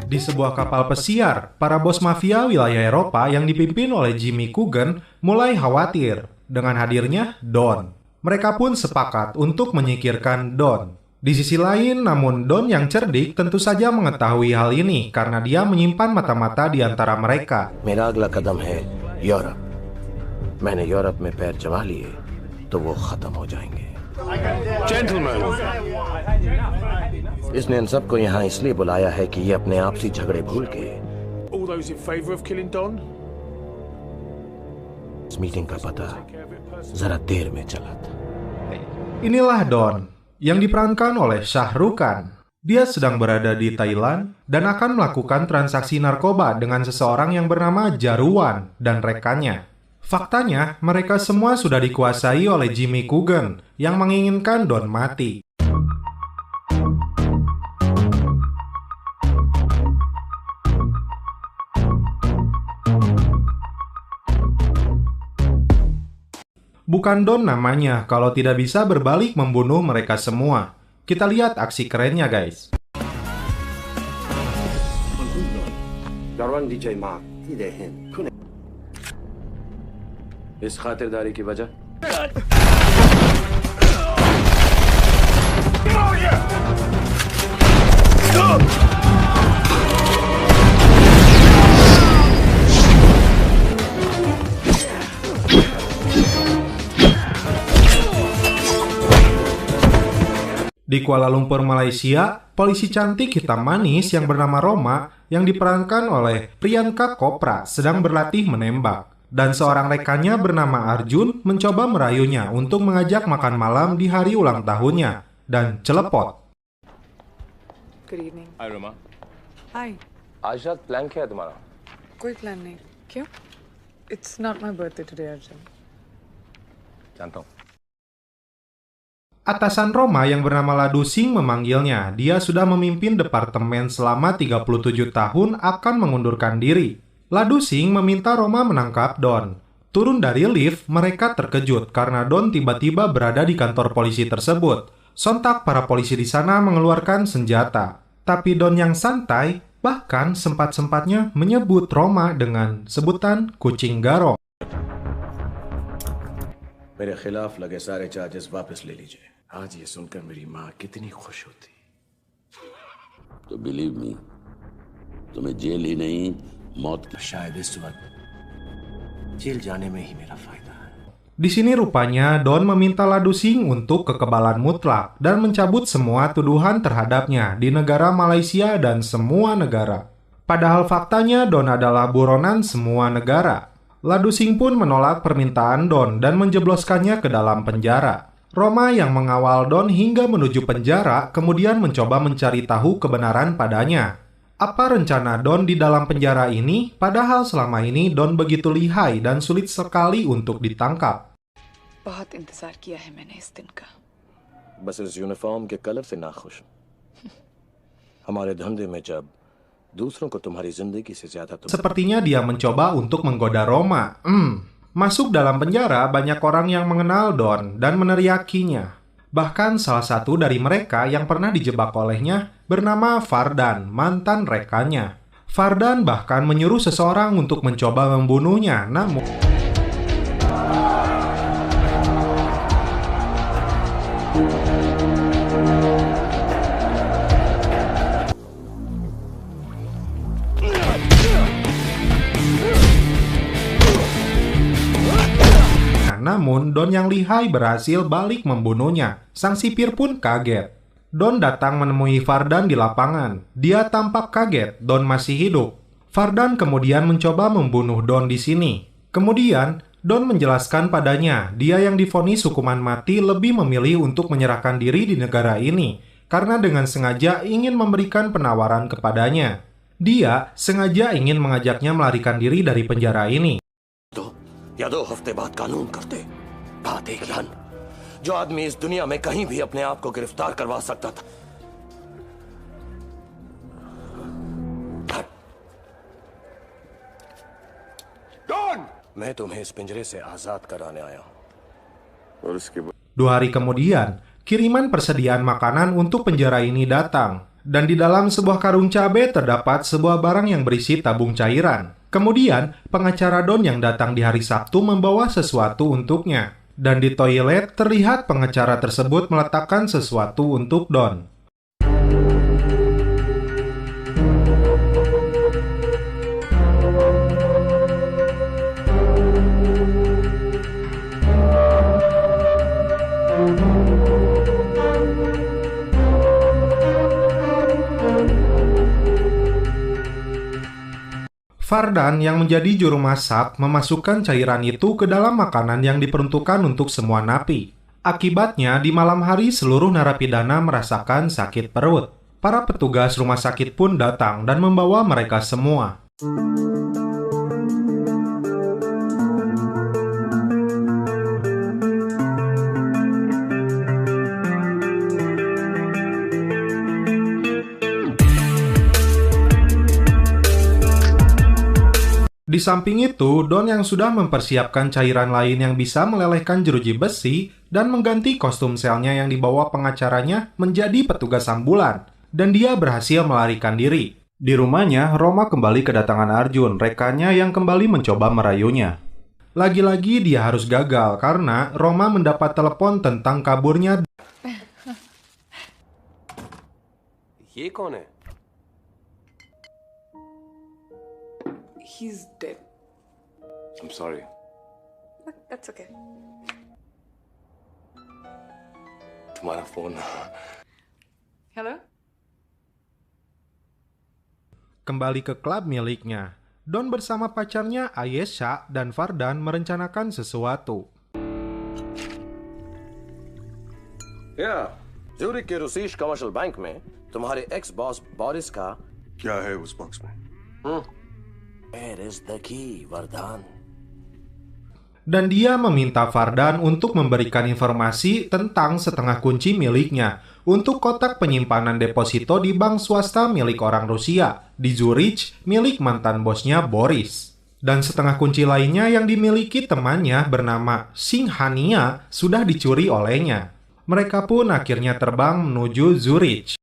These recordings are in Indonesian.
Di sebuah kapal pesiar, para bos mafia wilayah Eropa yang dipimpin oleh Jimmy Coogan mulai khawatir dengan hadirnya Don. Mereka pun sepakat untuk menyingkirkan Don. Di sisi lain, namun Don yang cerdik tentu saja mengetahui hal ini karena dia menyimpan mata-mata di antara mereka. मेरा अगला कदम है यूरोप मैंने यूरोप में पैर जमा लिए तो वो खत्म हो जाएंगे जेंटलमैन इसने इन सबको यहाँ इसलिए बुलाया है कि ये अपने आपसी झगड़े भूल के All those in favor of killing Don? इस मीटिंग का पता जरा देर में चला था Inilah Don, yang diperankan oleh Shah Rukh Khan. Dia sedang berada di Thailand dan akan melakukan transaksi narkoba dengan seseorang yang bernama Jaruan dan rekannya. Faktanya, mereka semua sudah dikuasai oleh Jimmy Coogan yang menginginkan Don mati. Bukan Don namanya kalau tidak bisa berbalik membunuh mereka semua. Kita lihat aksi kerennya, guys. इस खातिरदारी की वजह Di Kuala Lumpur, Malaysia, polisi cantik hitam manis yang bernama Roma yang diperankan oleh Priyanka Chopra sedang berlatih menembak. Dan seorang rekannya bernama Arjun mencoba merayunya untuk mengajak makan malam di hari ulang tahunnya. Dan celepot. Good evening. Hi, Roma. हाय। आज रात प्लान क्या है तुम्हारा कोई प्लान नहीं। क्यों? It's not my birthday today Arjun. जानता हूँ Atasan Roma yang bernama Ladu Singh memanggilnya. Dia sudah memimpin departemen selama 37 tahun akan mengundurkan diri. Ladu Singh meminta Roma menangkap Don. Turun dari lift, mereka terkejut karena Don tiba-tiba berada di kantor polisi tersebut. Sontak para polisi di sana mengeluarkan senjata. Tapi Don yang santai, bahkan sempat-sempatnya menyebut Roma dengan sebutan kucing garong. मेरे खिलाफ लगे सारे चार्जेस वापस ले लीजिए आज ये सुनकर मेरी माँ कितनी खुश होती तो बिलीव मी तुम्हें जेल ही नहीं मौत की शायद इस वक्त जेल जाने में ही मेरा फायदा है Di sini rupanya Don meminta Ladu Singh untuk kekebalan mutlak dan mencabut semua tuduhan terhadapnya di negara Malaysia dan semua negara. Padahal faktanya Don adalah buronan semua negara. Ladu Singh pun menolak permintaan Don dan menjebloskannya ke dalam penjara. Roma yang mengawal Don hingga menuju penjara kemudian mencoba mencari tahu kebenaran padanya. Apa rencana Don di dalam penjara ini, padahal selama ini Don begitu lihai dan sulit sekali untuk ditangkap. बहुत इंतजार किया है मैंने इस दिन का। बस इस यूनिफॉर्म के कलर से नाखुश हूं हमारे धंधे में जब दूसरों को तुम्हारी जिंदगी से ज्यादा Sepertinya dia mencoba untuk menggoda Roma. Masuk dalam penjara, banyak orang yang mengenal Don dan meneriakinya. Bahkan salah satu dari mereka yang pernah dijebak olehnya bernama Fardan, mantan rekannya. Fardan bahkan menyuruh seseorang untuk mencoba membunuhnya, namun Don yang lihai berhasil balik membunuhnya. Sang sipir pun kaget. Don datang menemui Fardan di lapangan. Dia tampak kaget Don masih hidup. Fardan kemudian mencoba membunuh Don di sini. Kemudian, Don menjelaskan padanya, dia yang divonis hukuman mati lebih memilih untuk menyerahkan diri di negara ini, karena dengan sengaja ingin memberikan penawaran kepadanya. Dia sengaja ingin mengajaknya melarikan diri dari penjara ini. या 2 हफ्ते बाद कानून करते बात एक ही जो आदमी इस दुनिया में कहीं भी अपने आप को गिरफ्तार करवा सकता था डॉन मैं तुम्हें इस पिंजरे से आजाद कराने आया हूं और उसके 2 hari kemudian, kiriman persediaan makanan untuk penjara ini datang. Dan di dalam sebuah karung cabai terdapat sebuah barang yang berisi tabung cairan. Kemudian, pengacara Don yang datang di hari Sabtu membawa sesuatu untuknya. Dan di toilet terlihat pengacara tersebut meletakkan sesuatu untuk Don. Vardan yang menjadi juru masak memasukkan cairan itu ke dalam makanan yang diperuntukkan untuk semua napi. Akibatnya, di malam hari seluruh narapidana merasakan sakit perut. Para petugas rumah sakit pun datang dan membawa mereka semua. Di samping itu, Don yang sudah mempersiapkan cairan lain yang bisa melelehkan jeruji besi dan mengganti kostum selnya yang dibawa pengacaranya menjadi petugas ambulan, dan dia berhasil melarikan diri. Di rumahnya, Roma kembali kedatangan Arjun, rekannya yang kembali mencoba merayunya. Lagi-lagi dia harus gagal karena Roma mendapat telepon tentang kaburnya. ये कौन है? He's dead. I'm sorry. That's okay. तुम्हारा phone. Hello? Kembali ke klub miliknya, Don bersama pacarnya Ayesha dan Vardan merencanakan sesuatu. Yeah. Zurich के रूसीश commercial bank में तुम्हारे ex boss Boris का क्या है उस बॉक्स में? Where is the key, Vardan? Dan dia meminta Vardan untuk memberikan informasi tentang setengah kunci miliknya untuk kotak penyimpanan deposito di bank swasta milik orang Rusia di Zurich milik mantan bosnya Boris. Dan setengah kunci lainnya yang dimiliki temannya bernama Singhania sudah dicuri olehnya. Mereka pun akhirnya terbang menuju Zurich.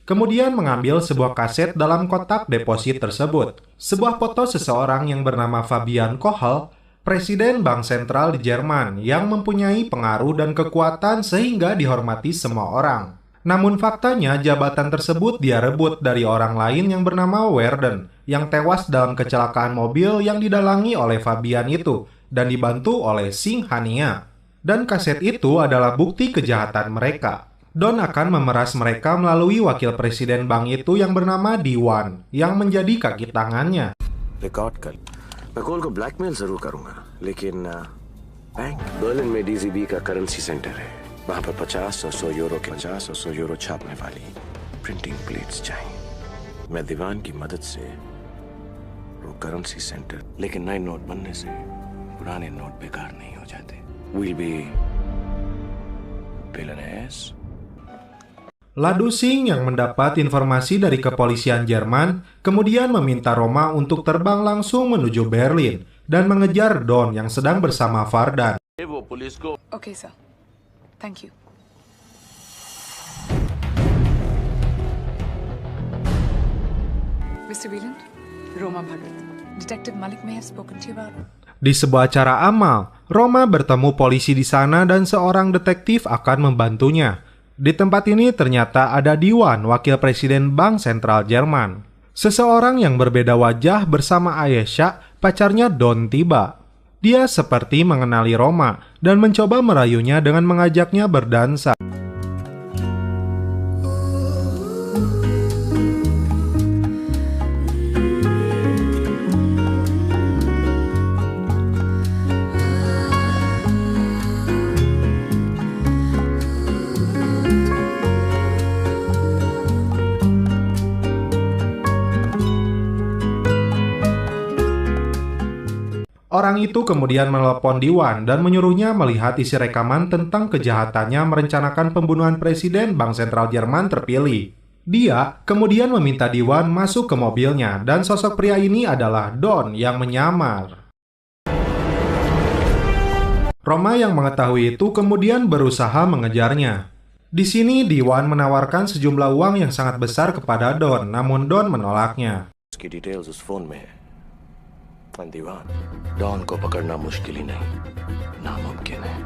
Kemudian mengambil sebuah kaset dalam kotak deposit tersebut. Sebuah foto seseorang yang bernama Fabian Kohl, presiden bank sentral di Jerman yang mempunyai pengaruh dan kekuatan sehingga dihormati semua orang. Namun faktanya jabatan tersebut dia rebut dari orang lain yang bernama Werden yang tewas dalam kecelakaan mobil yang didalangi oleh Fabian itu dan dibantu oleh Singhania. Dan kaset itu adalah bukti kejahatan mereka. Don akan memeras mereka melalui wakil presiden bank itu yang bernama Diwan, yang menjadi kaki tangannya. Record कर मैं कॉल को ब्लैकमेल जरूर करूंगा लेकिन bank Berlin में डीजीबी का currency centre है वहां पर 50 और 100 यूरो के 50 और 100 यूरो छापने वाली प्रिंटिंग प्लेट्स चाहिए मैं दीवान की मदद से वो करेंसी सेंटर लेकिन नए नोट बनने से पुराने नोट बेकार नहीं हो जाते will be billionaires. Ladu Singh yang mendapat informasi dari kepolisian Jerman kemudian meminta Roma untuk terbang langsung menuju Berlin dan mengejar Don yang sedang bersama Vardan. Okay, sir. Thank you. Mr. Wieland, Roma Bhagat. Detective Malik may have spoken to you about it. Di sebuah acara amal, Roma bertemu polisi di sana dan seorang detektif akan membantunya. Di tempat ini ternyata ada Diwan, wakil presiden Bank Sentral Jerman. Seseorang yang berbeda wajah bersama Ayesha, pacarnya Don tiba. Dia seperti mengenali Roma dan mencoba merayunya dengan mengajaknya berdansa. Orang itu kemudian menelepon Diwan dan menyuruhnya melihat isi rekaman tentang kejahatannya merencanakan pembunuhan presiden Bank Sentral Jerman terpilih. Dia kemudian meminta Diwan masuk ke mobilnya dan sosok pria ini adalah Don yang menyamar. Roma yang mengetahui itu kemudian berusaha mengejarnya. Di sini Diwan menawarkan sejumlah uang yang sangat besar kepada Don, namun Don menolaknya. उसकी डिटेल्स उस फोन में है दीवान डॉन को पकड़ना मुश्किल ही नहीं नामुमकिन है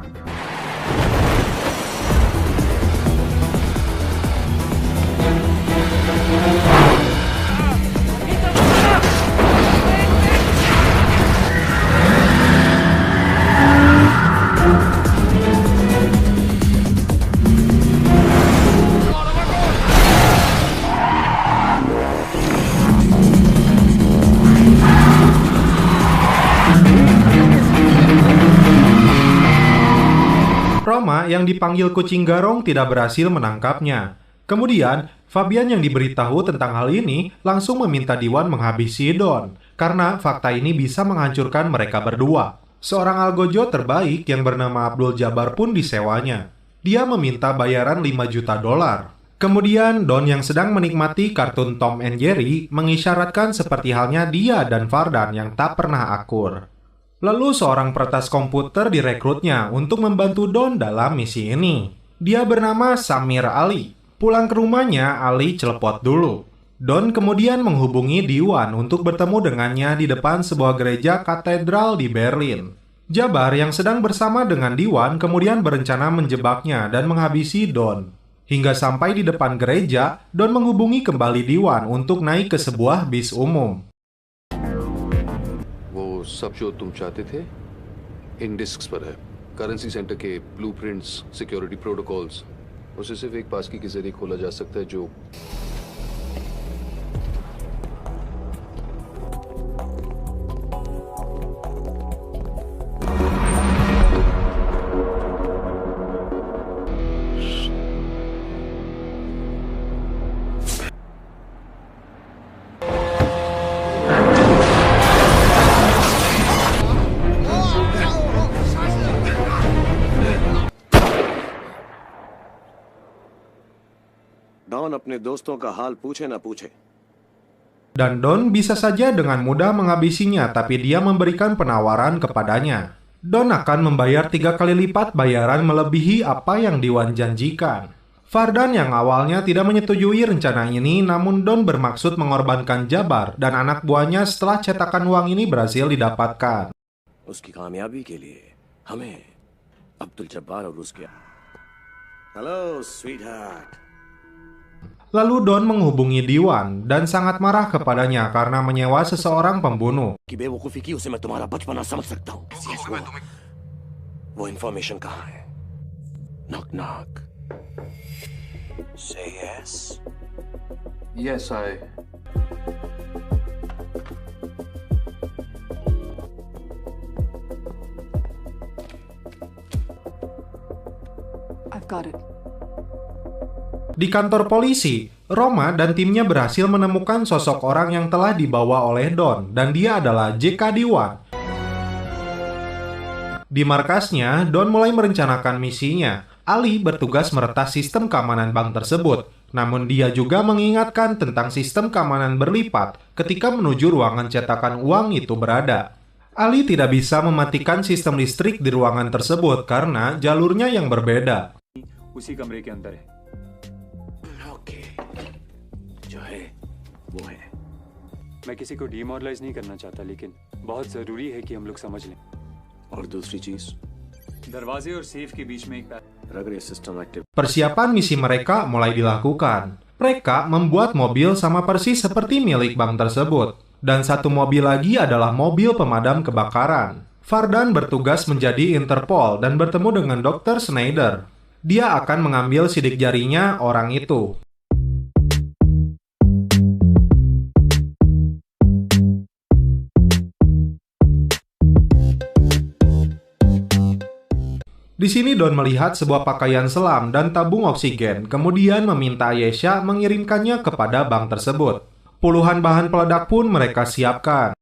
Roma yang dipanggil kucing garong tidak berhasil menangkapnya. Kemudian, Fabian yang diberitahu tentang hal ini langsung meminta Diwan menghabisi Don, karena fakta ini bisa menghancurkan mereka berdua. Seorang algojo terbaik yang bernama Abdul Jabbar pun disewanya. Dia meminta bayaran 5 juta dolar. Kemudian, Don yang sedang menikmati kartun Tom and Jerry mengisyaratkan seperti halnya dia dan Fardan yang tak pernah akur. Lalu seorang peretas komputer direkrutnya untuk membantu Don dalam misi ini. Dia bernama Samir Ali. Pulang ke rumahnya, Ali celepot dulu. Don kemudian menghubungi Diwan untuk bertemu dengannya di depan sebuah gereja katedral di Berlin. Jabbar yang sedang bersama dengan Diwan kemudian berencana menjebaknya dan menghabisi Don. Hingga sampai di depan gereja, Don menghubungi kembali Diwan untuk naik ke sebuah bis umum. सब जो तुम चाहते थे इन डिस्क्स पर है currency centre के blueprints security protocols उसे सिर्फ एक पासकी के जरिए खोला जा सकता है जो डॉन अपने दोस्तों का हाल पूछे ना पूछे Dan Don bisa saja dengan mudah menghabisinya, tapi dia memberikan penawaran kepadanya. Don akan membayar 3 kali lipat bayaran melebihi apa yang Diwan janjikan. Fardan yang awalnya tidak menyetujui rencana ini, namun Don bermaksud mengorbankan Jabbar dan anak buahnya setelah cetakan uang ini berhasil didapatkan. उसकी कामयाबी के लिए हमें अब्दुल जब्बार और उसके hello sweetheart Lalu Don menghubungi Diwan dan sangat marah kepadanya karena menyewa seseorang pembunuh. कि बेवकूफी की उसे मैं तुम्हारा बचपना समझ सकता हूँ वो इंफॉर्मेशन कहाँ है नॉक नॉक से yes yes I I've got it. Di kantor polisi, Roma dan timnya berhasil menemukan sosok orang yang telah dibawa oleh Don, dan dia adalah J.K. Diwan. Di markasnya, Don mulai merencanakan misinya. Ali bertugas meretas sistem keamanan bank tersebut, namun dia juga mengingatkan tentang sistem keamanan berlipat ketika menuju ruangan cetakan uang itu berada. Ali tidak bisa mematikan sistem listrik di ruangan tersebut karena jalurnya yang berbeda. उसी कमरे के अंदर है ओके जो है वो है मैं किसी को डीमोरलाइज नहीं करना चाहता लेकिन बहुत जरूरी है कि हम लोग समझ लें और दूसरी चीज दरवाजे और सेफ के बीच में एक अगर ये system active Persiapan misi mereka mulai dilakukan. Mereka membuat mobil sama persis seperti milik bank tersebut. Dan satu mobil lagi adalah mobil pemadam kebakaran. Fardan bertugas menjadi Interpol dan bertemu dengan Dr. Schneider. Dia akan mengambil sidik jarinya orang itu. Di sini Don melihat sebuah pakaian selam dan tabung oksigen, kemudian meminta Ayesha mengirimkannya kepada bank tersebut. Puluhan bahan peledak pun mereka siapkan.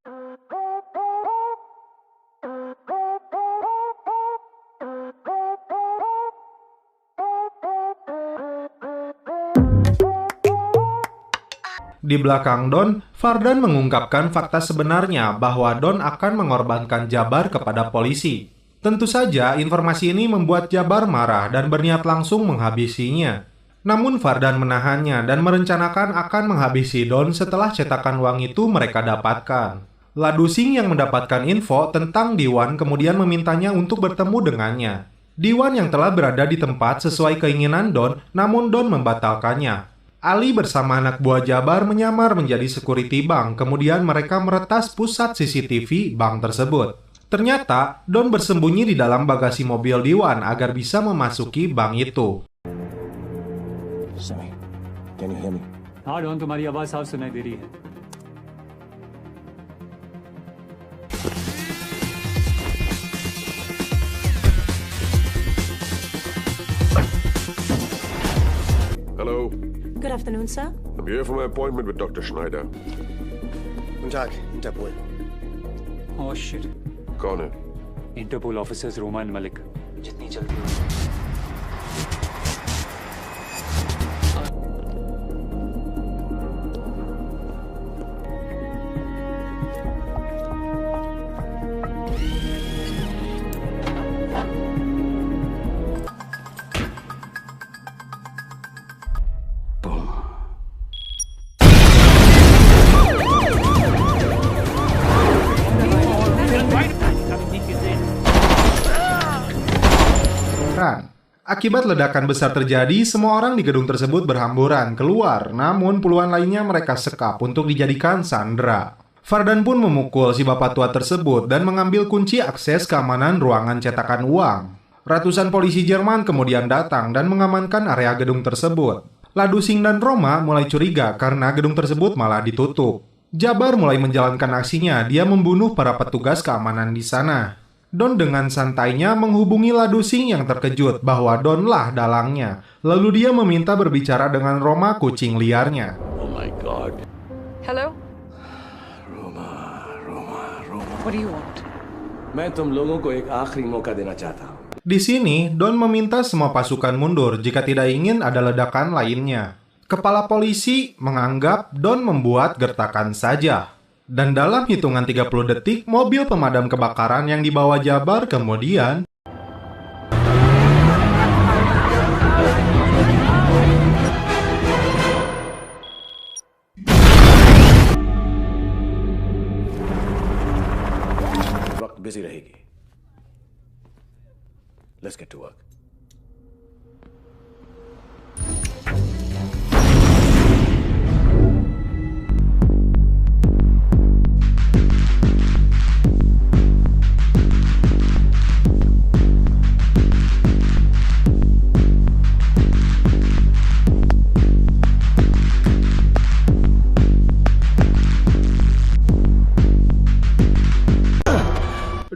Di belakang Don, Fardan mengungkapkan fakta sebenarnya bahwa Don akan mengorbankan Jabar kepada polisi. Tentu saja, informasi ini membuat Jabar marah dan berniat langsung menghabisinya. Namun Fardan menahannya dan merencanakan akan menghabisi Don setelah cetakan uang itu mereka dapatkan. Ladu Singh yang mendapatkan info tentang Diwan kemudian memintanya untuk bertemu dengannya. Diwan yang telah berada di tempat sesuai keinginan Don, namun Don membatalkannya. Ali bersama anak buah Jabar menyamar menjadi security bank, kemudian mereka meretas pusat CCTV bank tersebut. Ternyata, Don bersembunyi di dalam bagasi mobil Diwan agar bisa memasuki bank itu. Sammy, can you hear me? हाँ डॉन, तुम्हारी आवाज साफ सुनाई दे रही है. Hello. Good afternoon, sir. I'm here for my appointment with Dr. Schneider. Guten Tag, Interpol. Oh shit. कौन है? Interpole officers Roma एंड मलिक. जितनी जल्दी Akibat ledakan besar terjadi, semua orang di gedung tersebut berhamburan keluar, namun puluhan lainnya mereka sekap untuk dijadikan sandera. Fardan pun memukul si bapak tua tersebut dan mengambil kunci akses keamanan ruangan cetakan uang. Ratusan polisi Jerman kemudian datang dan mengamankan area gedung tersebut. Ladu Singh dan Roma mulai curiga karena gedung tersebut malah ditutup. Jabar mulai menjalankan aksinya, dia membunuh para petugas keamanan di sana. Don dengan santainya menghubungi Ladu Singh yang terkejut bahwa Donlah dalangnya. Lalu dia meminta berbicara dengan Roma, kucing liarnya. Oh my God. Hello? Roma. What do you want? मैं तुम लोगों को एक आखिरी मौका देना चाहता हूँ. Di sini, Don meminta semua pasukan mundur jika tidak ingin ada ledakan lainnya. Kepala polisi menganggap Don membuat gertakan saja. Dan dalam hitungan 30 detik, mobil pemadam kebakaran yang dibawa Jabar kemudian वक्त बिजी रहेगी. Let's get to work.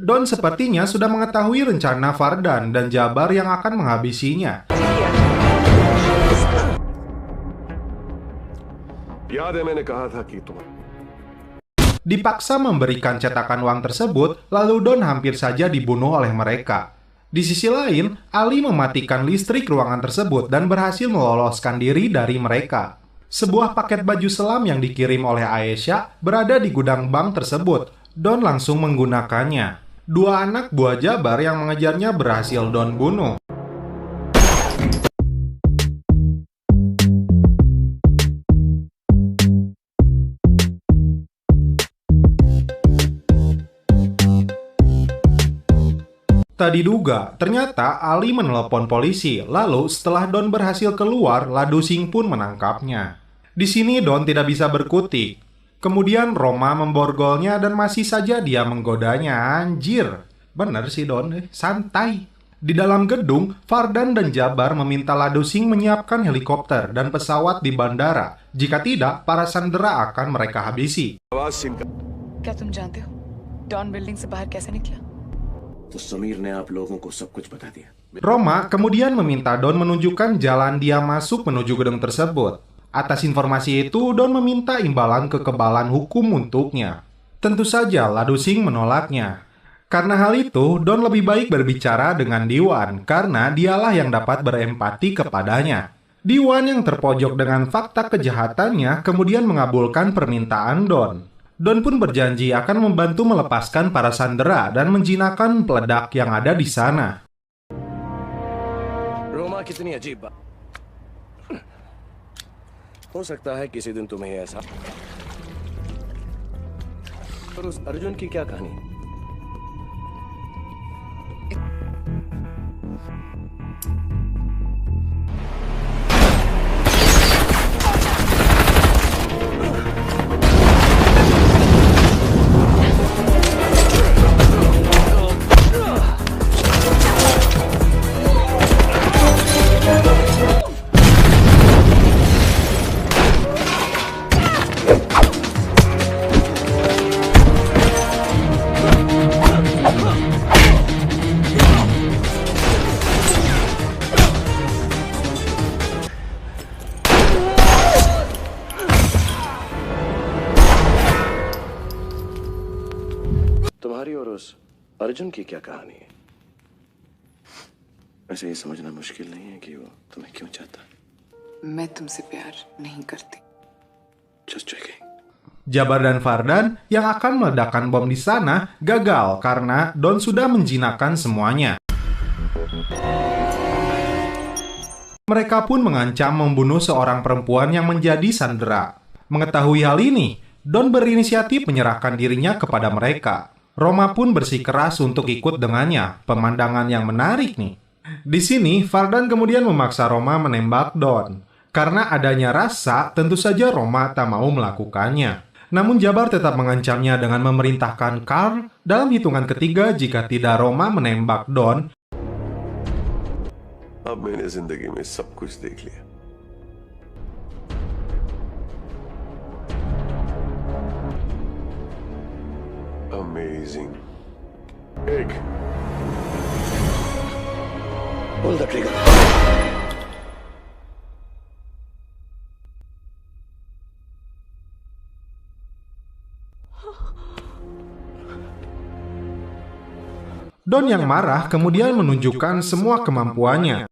Don sepertinya sudah mengetahui rencana Fardan dan Jabar yang akan menghabisinya. याद है मैंने कहा था कि तुम Dipaksa memberikan cetakan uang tersebut, lalu Don hampir saja dibunuh oleh mereka. Di sisi lain, Ali mematikan listrik ruangan tersebut dan berhasil meloloskan diri dari mereka. Sebuah paket baju selam yang dikirim oleh Aisyah berada di gudang bank tersebut. Don langsung menggunakannya. Dua anak buah Jabar yang mengejarnya berhasil Don bunuh. Tak diduga, ternyata Ali menelepon polisi. Lalu setelah Don berhasil keluar, Ladu Singh pun menangkapnya. Di sini Don tidak bisa berkutik. Kemudian Roma memborgolnya dan masih saja dia menggodanya. Anjir, bener sih Don, santai. Di dalam gedung, Fardan dan Jabar meminta Ladu Singh menyiapkan helikopter dan pesawat di bandara. Jika tidak, para sandera akan mereka habisi. आवाज सीन का क्या तुम जानते हो don building से बाहर कैसे निकला? तो समीर ने आप लोगों को सब कुछ बता दिया. Roma kemudian meminta Don menunjukkan jalan dia masuk menuju gedung tersebut. Atas informasi itu, Don meminta imbalan kekebalan hukum untuknya. Tentu saja Ladu Singh menolaknya. Karena hal itu, Don lebih baik berbicara dengan Diwan, karena dialah yang dapat berempati kepadanya. Diwan yang terpojok dengan fakta kejahatannya kemudian mengabulkan permintaan Don. Don pun berjanji akan membantu melepaskan para sandera dan menjinakkan peledak yang ada di sana. Roma कितनी अजीब बात हो सकता है किसी दिन तुम्हें ऐसा पर उस अर्जुन की क्या कहानी तुम्हारी और उस अर्जुन की क्या कहानी है वैसे ये समझना मुश्किल नहीं है कि वो तुम्हें क्यों चाहता है मैं तुमसे प्यार नहीं करती just checking Jabar dan Fardan yang akan meledakkan bom di sana gagal karena Don sudah menjinakkan semuanya. Mereka pun mengancam membunuh seorang perempuan yang menjadi sandera. Mengetahui hal ini, Don berinisiatif menyerahkan dirinya kepada mereka. Roma pun bersikeras untuk ikut dengannya. Pemandangan yang menarik nih. Di sini, Fardan kemudian memaksa Roma menembak Don. Karena adanya rasa, tentu saja Roma tak mau melakukannya. Namun Jabar tetap mengancamnya dengan memerintahkan Carl dalam hitungan ketiga jika tidak Roma menembak Don. अब मैंने जिंदगी में सब कुछ देख लिया amazing एक pull the trigger Don yang marah kemudian menunjukkan semua kemampuannya.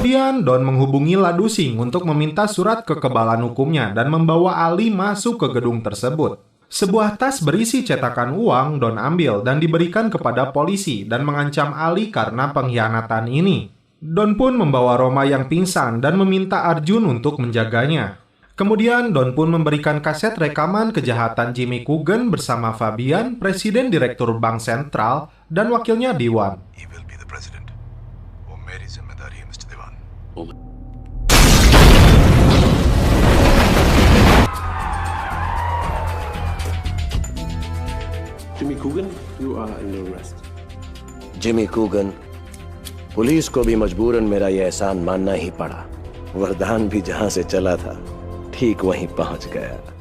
Kemudian Don menghubungi Ladusing untuk meminta surat kekebalan hukumnya dan membawa Ali masuk ke gedung tersebut. Sebuah tas berisi cetakan uang Don ambil dan diberikan kepada polisi dan mengancam Ali karena pengkhianatan ini. Don pun membawa Roma yang pingsan dan meminta Arjun untuk menjaganya. Kemudian Don pun memberikan kaset rekaman kejahatan Jimmy Coogan bersama Fabian, Presiden Direktur Bank Sentral, dan wakilnya Diwan. Jimmy Coogan, you are under arrest. Jimmy Coogan, police को भी मजबूरन मेरा ये एहसान मानना ही पड़ा। वरदान भी जहां से चला था ठीक वहीं पहुंच गया।